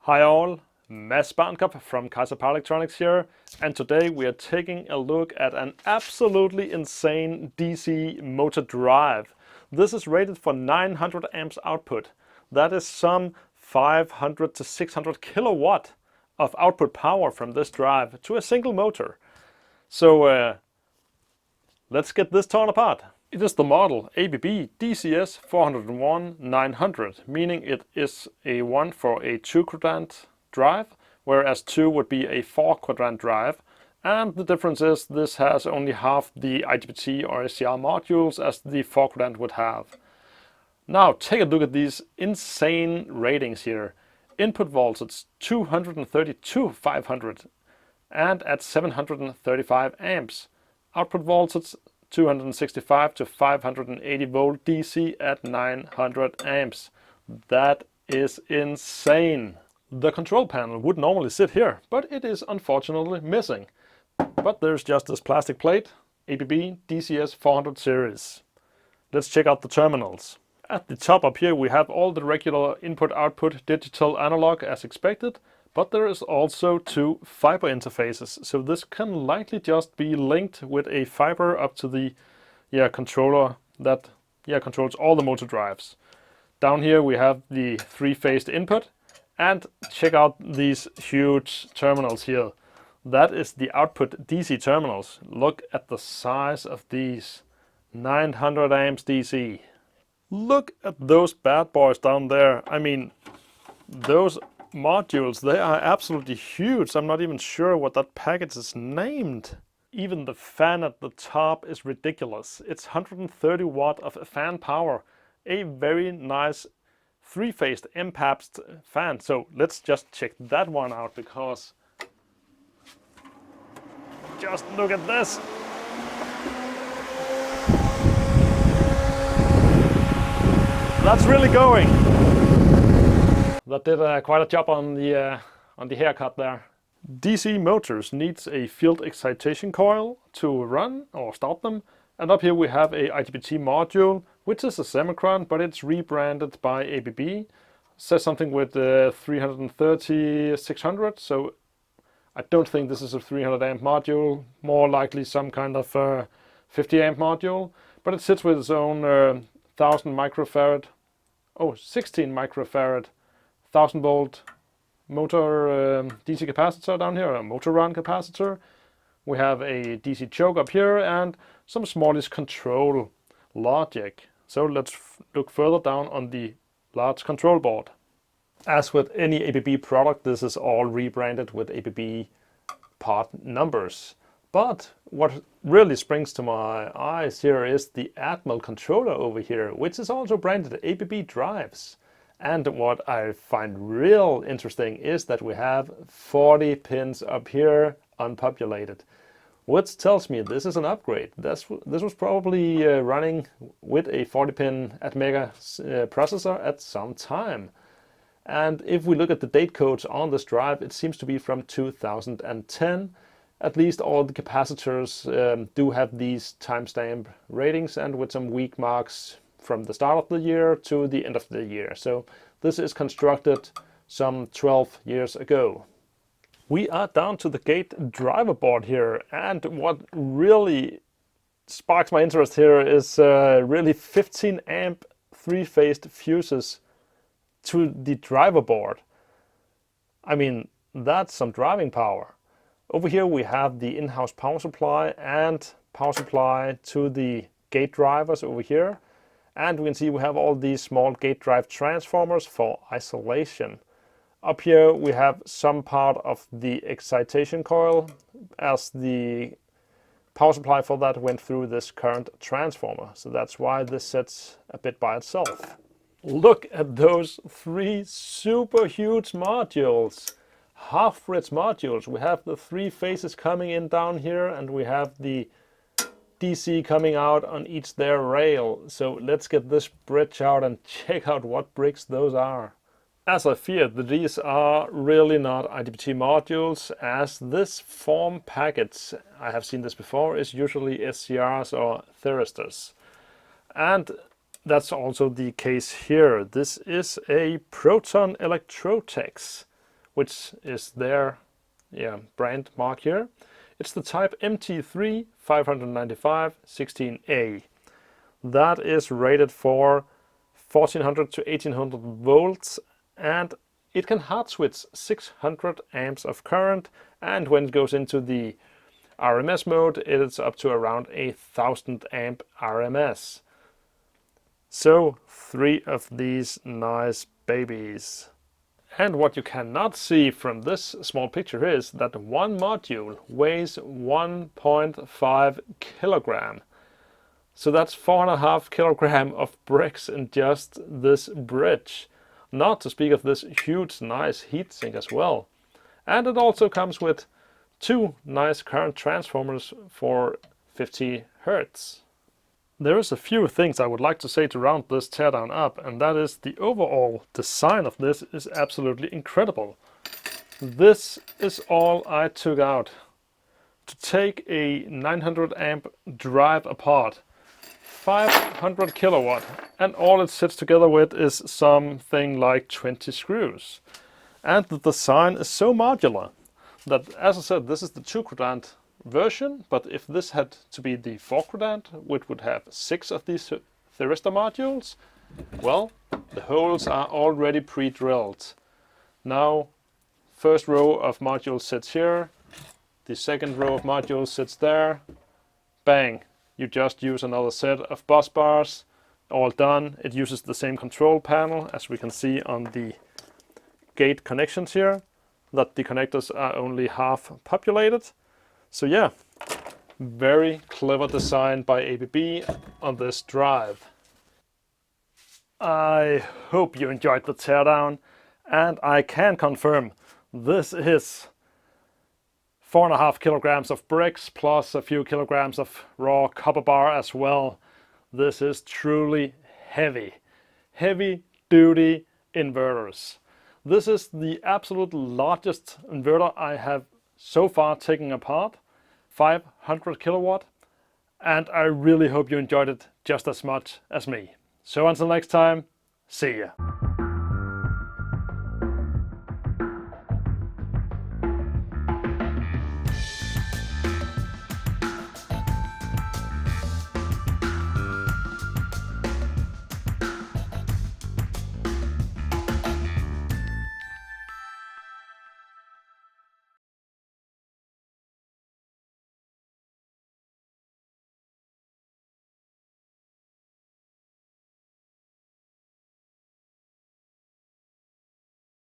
Hi all, Mads Barnkop from Kaizer Power Electronics here, and today we are taking a look at an absolutely insane DC motor drive. This is rated for 900 amps output. That is some 500 to 600 kilowatt of output power from this drive to a single motor. So let's get this torn apart. It is the model ABB DCS401.0900, meaning it is a 1 for a 2-quadrant drive, whereas 2 would be a 4-quadrant drive. And the difference is this has only half the IGBT or SCR modules as the 4-quadrant would have. Now take a look at these insane ratings here. Input voltage 232,500 and at 735 amps. Output voltage 265 to 580 volt DC at 900 amps. That is insane. The control panel would normally sit here, but it is unfortunately missing. But there's just this plastic plate, ABB DCS400 series. Let's check out the terminals. At the top up here we have all the regular input-output digital analog as expected, but there is also 2 fiber interfaces, so this can likely just be linked with a fiber up to the controller that controls all the motor drives. Down here we have the 3-phased input, and check out these huge terminals here. That is the output DC terminals. Look at the size of these. 900 amps DC. Look at those bad boys down there. I mean, those modules, they are absolutely huge. I'm not even sure what that package is named. Even the fan at the top is ridiculous. It's 130 watt of fan power. A very nice 3-phased MPAPS fan. So let's just check that one out, because just look at this. That's really going. That did quite a job on the haircut there. DC motors needs a field excitation coil to run or start them. And up here we have a IGBT module, which is a semicron, but it's rebranded by ABB. Says something with 330-600, so I don't think this is a 300 amp module, more likely some kind of 50 amp module. But it sits with its own 16 microfarad 1000 volt motor DC capacitor down here, a motor run capacitor. We have a DC choke up here and some smallish control logic. So let's look further down on the large control board. As with any ABB product, this is all rebranded with ABB part numbers. But what really springs to my eyes here is the Admiral controller over here, which is also branded ABB drives. And what I find real interesting is that we have 40 pins up here unpopulated, which tells me this is an upgrade. This was probably running with a 40-pin Atmega processor at some time. And if we look at the date codes on this drive, it seems to be from 2010. At least all the capacitors do have these timestamp ratings, and with some week marks from the start of the year to the end of the year. So this is constructed some 12 years ago. We are down to the gate driver board here, and what really sparks my interest here is really 15 amp 3-phased fuses to the driver board. I mean, that's some driving power. Over here we have the in-house power supply and power supply to the gate drivers over here. And we can see we have all these small gate drive transformers for isolation. Up here we have some part of the excitation coil, as the power supply for that went through this current transformer. So that's why this sits a bit by itself. Look at those 3 super huge modules. Half-bridge modules. We have the 3 phases coming in down here, and we have the DC coming out on each their rail. So let's get this bridge out and check out what bricks those are. As I feared, these are really not IGBT modules, as this form package, I have seen this before, is usually SCRs or thyristors. And that's also the case here. This is a Proton Electrotex which is their brand mark here. It's the type MT3 595 16A. That is rated for 1400 to 1800 volts, and it can hard switch 600 amps of current, and when it goes into the RMS mode, it's up to around 1000 amp RMS. So 3 of these nice babies. And what you cannot see from this small picture is that one module weighs 1.5 kilogram. So that's 4.5 kilogram of bricks in just this bridge. Not to speak of this huge nice heatsink as well. And it also comes with 2 nice current transformers for 50 Hertz. There is a few things I would like to say to round this teardown up, and that is the overall design of this is absolutely incredible. This is all I took out. To take a 900 amp drive apart, 500 kilowatt, and all it sits together with is something like 20 screws. And the design is so modular that, as I said, this is the 2 quadrant version, but if this had to be the 4 quadrant, which would have 6 of these thyristor modules, well, the holes are already pre-drilled. Now, first row of modules sits here, the second row of modules sits there, bang, you just use another set of bus bars, all done. It uses the same control panel as we can see on the gate connections here, that the connectors are only half populated. So yeah, very clever design by ABB on this drive. I hope you enjoyed the teardown, and I can confirm this is 4.5 kilograms of bricks plus a few kilograms of raw copper bar as well. This is truly heavy duty inverters. This is the absolute largest inverter I have so far taken apart, 500 kilowatt, and I really hope you enjoyed it just as much as me. So until next time, see ya.